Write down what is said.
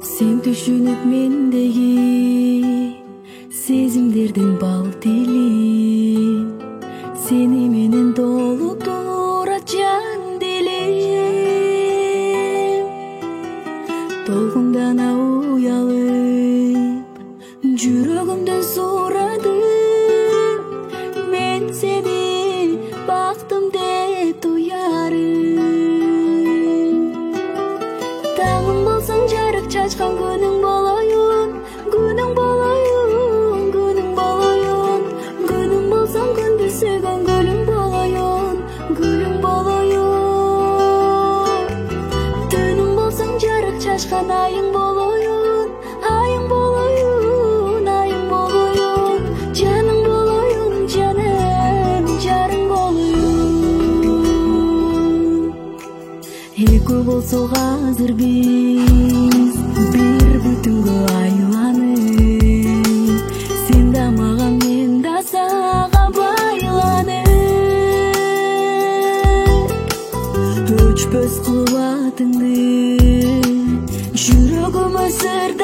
Sen түшүнүп мендеги сезимдердин бал тилин, сени менен толуп турат жан дилим. Толкундана уялып жүрөгүмдөн сурадым, мен сени бактым деп туярым. Таңым болсоң жарык чачкан күнүң болоюн, күнүң болоюн, күнүң болоюн. Күнүң болсоң күндү сүйгөн гүлүң болоюн, гүлүң болоюн. Түнүң болсоң жарык чачкан айың болоюн, айың болоюн, айың болоюн. Жаның болоюн, жаным, жарың болоюн. Экөө болсок азыр биз бир бүтүнгө айланып, сен да мага, мен да сага байланып, өчпөс кубатыңды жүрөгүмө сырда